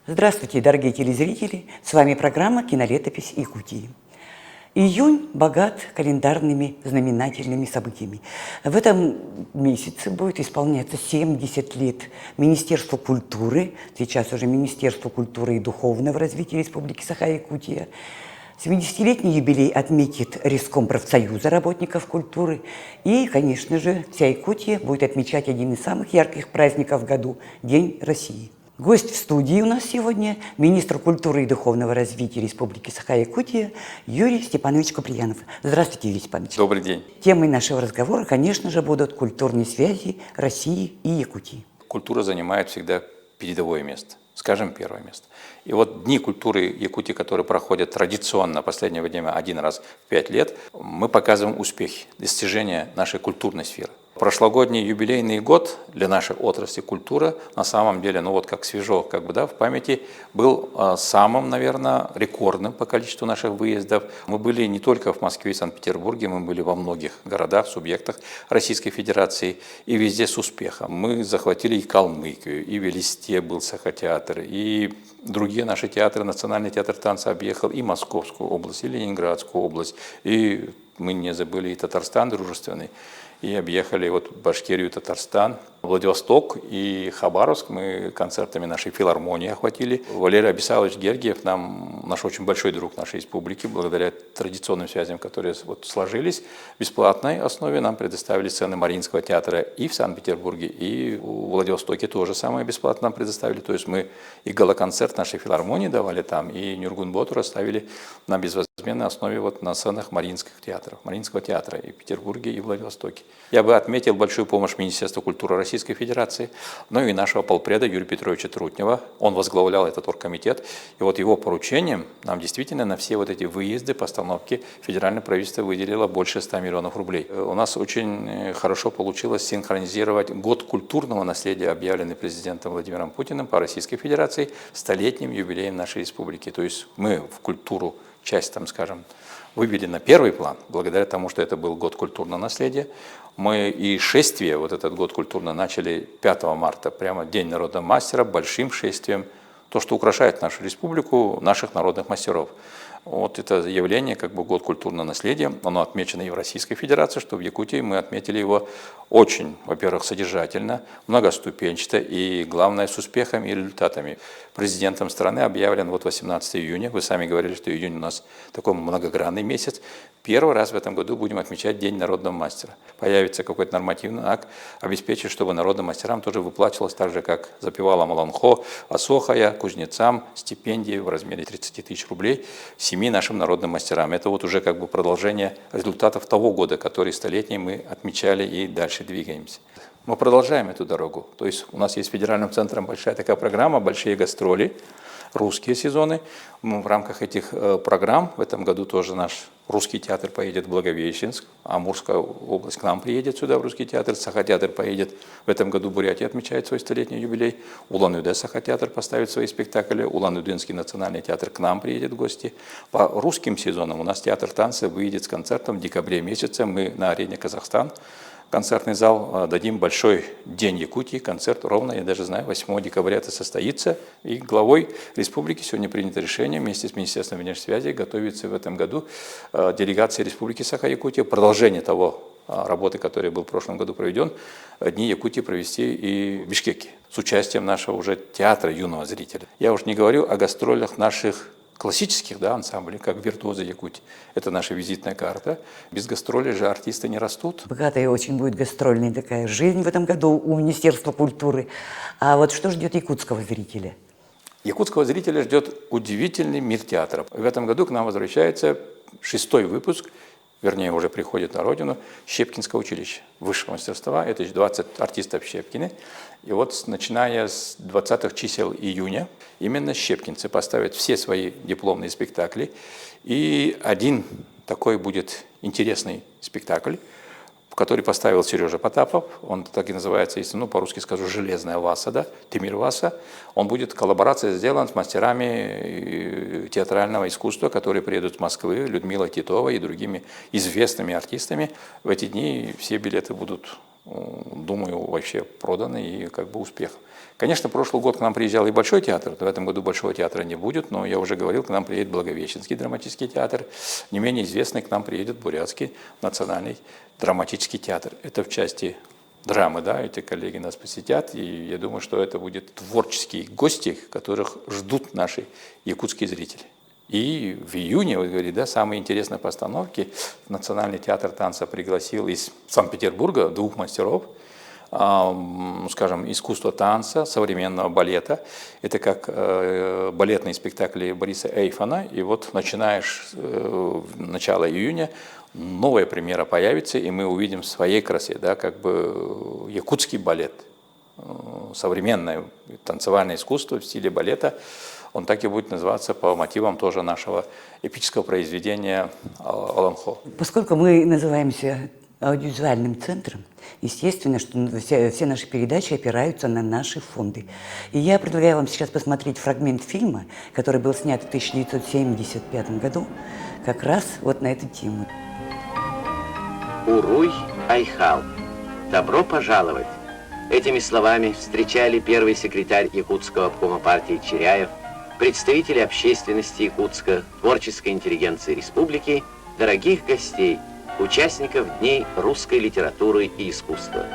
Здравствуйте, дорогие телезрители! С вами программа «Кинолетопись Якутии». Июнь богат календарными знаменательными событиями. В этом месяце будет исполняться 70 лет Министерству культуры, сейчас уже Министерству культуры и духовного развития Республики Саха-Якутия. 70-летний юбилей отметит Реском профсоюза работников культуры. И, конечно же, вся Якутия будет отмечать один из самых ярких праздников в году – День России. Гость в студии у нас сегодня – министр культуры и духовного развития Республики Саха-Якутия Юрий Степанович Куприянов. Здравствуйте, Юрий Степанович. Добрый день. Темой нашего разговора, конечно же, будут культурные связи России и Якутии. Культура занимает всегда передовое место, скажем, первое место. И вот Дни культуры Якутии, которые проходят традиционно в последнее время один раз в 5 лет, мы показываем успехи, достижения нашей культурной сферы. Прошлогодний юбилейный год для нашей отрасли культура на самом деле, ну вот как свежо, в памяти, был самым, наверное, рекордным по количеству наших выездов. Мы были не только в Москве и Санкт-Петербурге, мы были во многих городах, субъектах Российской Федерации и везде с успехом. Мы захватили и Калмыкию, и в Элисте был Саха-театр, и другие наши театры, Национальный театр танца объехал и Московскую область, и Ленинградскую область, и мы не забыли и Татарстан дружественный. И объехали вот Башкирию, Татарстан, Владивосток и Хабаровск. Мы концертами нашей филармонии охватили. Валерий Абисалович Гергиев, наш очень большой друг нашей республики, благодаря традиционным связям, которые вот сложились, в бесплатной основе нам предоставили сцены Мариинского театра и в Санкт-Петербурге, и в Владивостоке тоже самое бесплатно нам предоставили. То есть мы и галоконцерт нашей филармонии давали там, и Нюргун-Боту расставили на безвозмездной основе вот на сценах Мариинского театра и в Петербурге, и в Владивостоке. Я бы отметил большую помощь Министерства культуры Российской Федерации, но и нашего полпреда Юрия Петровича Трутнева. Он возглавлял этот оргкомитет, и вот его поручением нам действительно на все вот эти выезды, постановки федеральное правительство выделило больше 100 миллионов рублей. У нас очень хорошо получилось синхронизировать год культурного наследия, объявленный президентом Владимиром Путиным по Российской Федерации, столетним юбилеем нашей республики. То есть мы в культуру часть, вывели на первый план, благодаря тому, что это был год культурного наследия. Мы и шествие, вот этот год культурно, начали 5 марта, прямо День народного мастера, большим шествием, то, что украшает нашу республику, наших народных мастеров. Вот это явление, год культурного наследия, оно отмечено и в Российской Федерации, что в Якутии мы отметили его очень, во-первых, содержательно, многоступенчато и, главное, с успехами и результатами. Президентом страны объявлен 18 июня, вы сами говорили, что июнь у нас такой многогранный месяц. Первый раз в этом году будем отмечать День народного мастера. Появится какой-то нормативный акт, обеспечит, чтобы народным мастерам тоже выплачивалось так же, как запевала Маланхо, Асохая, кузнецам стипендии в размере 30 тысяч рублей 7 нашим народным мастерам. Это вот уже продолжение результатов того года, который столетний мы отмечали и дальше двигаемся. Мы продолжаем эту дорогу. То есть у нас есть федеральным центром большая такая программа, большие гастроли, русские сезоны. В рамках этих программ в этом году тоже наш русский театр поедет в Благовещенск, Амурская область к нам приедет сюда в русский театр, Саха-театр поедет в этом году, Бурятия отмечает свой столетний юбилей, Улан-Удэ Саха-театр поставит свои спектакли, Улан-Удынский национальный театр к нам приедет в гости. По русским сезонам у нас театр танца выйдет с концертом в декабре месяце, мы на арене «Казахстан», концертный зал, дадим большой день Якутии, концерт ровно, я даже знаю, 8 декабря это состоится. И главой республики сегодня принято решение вместе с Министерством внешних связей готовится в этом году делегация Республики Саха-Якутия, продолжение того работы, который был в прошлом году проведен, Дни Якутии провести и в Бишкеке с участием нашего уже театра юного зрителя. Я уж не говорю о гастролях наших классических ансамблей, как «Виртуозы Якутии». Это наша визитная карта. Без гастролей же артисты не растут. Богатая очень будет гастрольная такая жизнь в этом году у Министерства культуры. А вот что ждет якутского зрителя? Якутского зрителя ждет удивительный мир театра. В этом году к нам возвращается 6-й выпуск, вернее, уже приходит на родину, Щепкинского училища высшего мастерства. Это 20 артистов Щепкины. И вот начиная с 20-х чисел июня именно щепкинцы поставят все свои дипломные спектакли. И один такой будет интересный спектакль который поставил Сережа Потапов, он так и называется, если, ну, по-русски скажу, «Железная Васа», да, Тимир Васа. Он будет, коллаборация сделана с мастерами театрального искусства, которые приедут в Москву, Людмила Титова и другими известными артистами. В эти дни все билеты будут, думаю, вообще проданы и как бы успех. Конечно, прошлый год к нам приезжал и Большой театр, в этом году Большого театра не будет, но я уже говорил, к нам приедет Благовещенский драматический театр, не менее известный к нам приедет Бурятский национальный драматический театр. Это в части драмы, да, эти коллеги нас посетят, и я думаю, что это будут творческие гости, которых ждут наши якутские зрители. И в июне, вы говорите, да, самые интересные постановки Национальный театр танца пригласил из Санкт-Петербурга 2 мастеров, скажем, искусство танца, современного балета. Это как балетные спектакли Бориса Эйфона. И вот начинаешь начало июня, новая премьера появится, и мы увидим в своей красе, да, как бы якутский балет, современное танцевальное искусство в стиле балета. Он так и будет называться по мотивам тоже нашего эпического произведения «Аламхо». Поскольку мы называемся аудиовизуальным центром, естественно, что все наши передачи опираются на наши фонды. И я предлагаю вам сейчас посмотреть фрагмент фильма, который был снят в 1975 году, как раз вот на эту тему. Уруй Айхал. Добро пожаловать. Этими словами встречали первый секретарь Якутского обкома партии Чиряев, представители общественности Якутска, творческой интеллигенции республики, дорогих гостей, участников Дней русской литературы и искусства.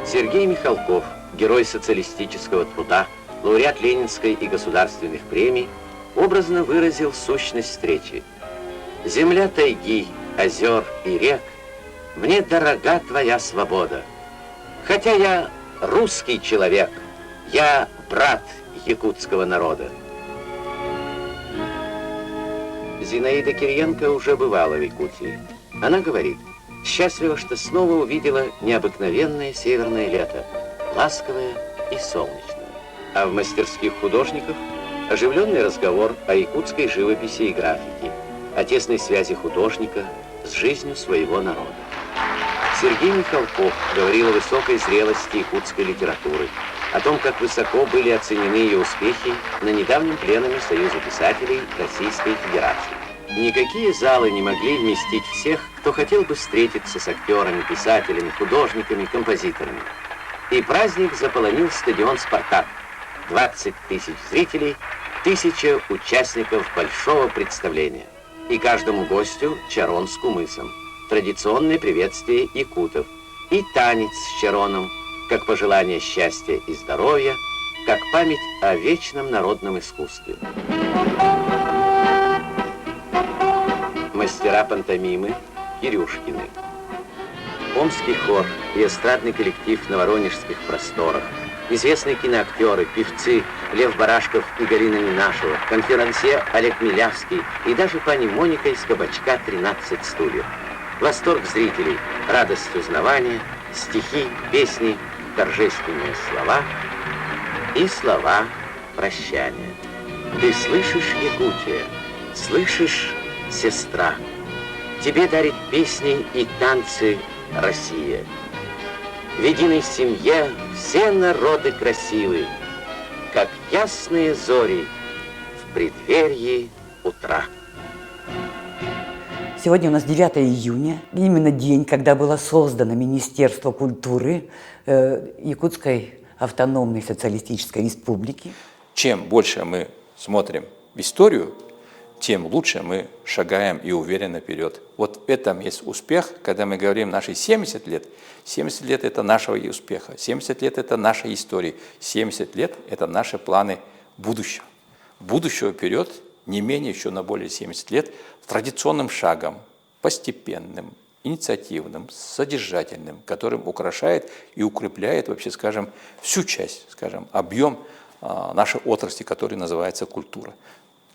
Сергей Михалков, герой социалистического труда, лауреат Ленинской и государственных премий, образно выразил сущность встречи. «Земля тайги, озер и рек, мне дорога твоя свобода. Хотя я русский человек, я брат якутского народа». Зинаида Кириенко уже бывала в Якутии. Она говорит: счастлива, что снова увидела необыкновенное северное лето, ласковое и солнечное. А в мастерских художников оживленный разговор о якутской живописи и графике, о тесной связи художника с жизнью своего народа. Сергей Михалков говорил о высокой зрелости якутской литературы, о том, как высоко были оценены ее успехи на недавнем пленуме Союза писателей Российской Федерации. Никакие залы не могли вместить всех, кто хотел бы встретиться с актерами, писателями, художниками, композиторами. И праздник заполонил стадион «Спартак». 20 тысяч зрителей, 1000 участников большого представления. И каждому гостю чарон с кумысом. Традиционное приветствие якутов. И танец с чароном, как пожелание счастья и здоровья, как память о вечном народном искусстве. Мастера пантомимы Кирюшкины. Омский хор и эстрадный коллектив на Воронежских просторах, известные киноактеры, певцы Лев Барашков и Галина Нинашева, конферансье Олег Милявский и даже пани Моника из кабачка «13 стульев». Восторг зрителей, радость узнавания, стихи, песни, торжественные слова и слова прощания. Ты слышишь, Якутия, слышишь, сестра, тебе дарит песни и танцы Россия. В единой семье все народы красивы, как ясные зори в преддверии утра. Сегодня у нас 9 июня, именно день, когда было создано Министерство культуры Якутской автономной социалистической республики. Чем больше мы смотрим в историю, тем лучше мы шагаем и уверенно вперед. Вот в этом есть успех, когда мы говорим наши 70 лет. 70 лет – это нашего успеха, 70 лет – это нашей истории, 70 лет – это наши планы будущего. Будущего вперед, не менее еще на более 70 лет, традиционным шагом, постепенным, инициативным, содержательным, которым украшает и укрепляет вообще, скажем, всю часть, скажем, объем нашей отрасли, который называется культура.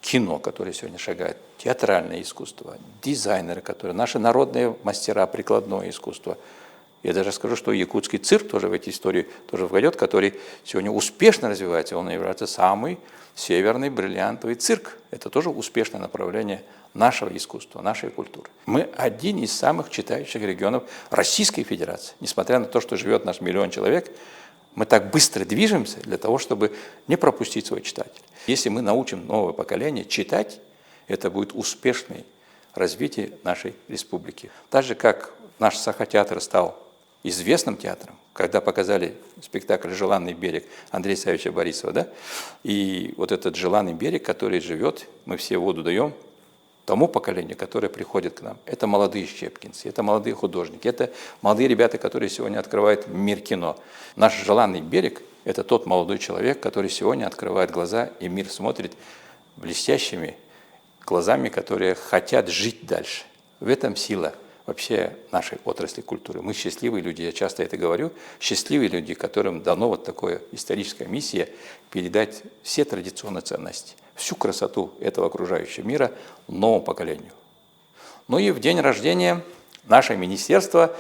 Кино, которое сегодня шагает, театральное искусство, дизайнеры, которые, наши народные мастера, прикладное искусство. Я даже скажу, что якутский цирк тоже в эти истории тоже войдет, который сегодня успешно развивается. Он является самый северный бриллиантовый цирк. Это тоже успешное направление нашего искусства, нашей культуры. Мы один из самых читающих регионов Российской Федерации. Несмотря на то, что живет наш 1 миллион человек, мы так быстро движемся для того, чтобы не пропустить свой читатель. Если мы научим новое поколение читать, это будет успешное развитие нашей республики. Так же, как наш Саха-театр стал известным театром, когда показали спектакль «Желанный берег» Андрея Савича Борисова, да? И вот этот желанный берег, который живет, мы все воду даем тому поколению, которое приходит к нам. Это молодые щепкинцы, это молодые художники, это молодые ребята, которые сегодня открывают мир кино. Наш желанный берег – это тот молодой человек, который сегодня открывает глаза, и мир смотрит блестящими глазами, которые хотят жить дальше. В этом сила вообще нашей отрасли культуры. Мы счастливые люди, я часто это говорю, счастливые люди, которым дано вот такое историческая миссия передать все традиционные ценности, всю красоту этого окружающего мира новому поколению. Ну и в день рождения наше министерство,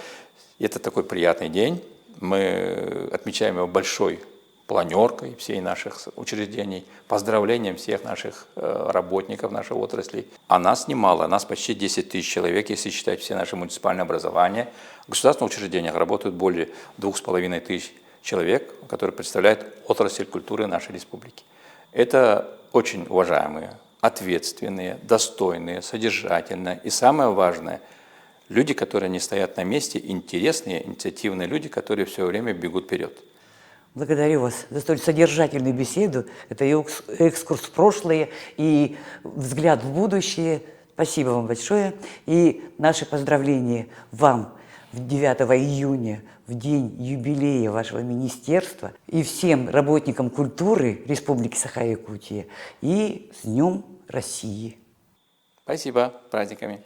это такой приятный день, мы отмечаем его большой планеркой всей наших учреждений, поздравлением всех наших работников нашей отрасли. А нас немало, нас почти 10 тысяч человек, если считать все наши муниципальные образования. В государственных учреждениях работают более 2500 человек, которые представляют отрасль культуры нашей республики. Это очень уважаемые, ответственные, достойные, содержательные и самое важное – люди, которые не стоят на месте, интересные, инициативные люди, которые все время бегут вперед. Благодарю вас за столь содержательную беседу. Это и экскурс в прошлое, и взгляд в будущее. Спасибо вам большое. И наши поздравления вам в 9 июня, в день юбилея вашего министерства, и всем работникам культуры Республики Саха-Якутия, и с Днем России. Спасибо, с праздниками.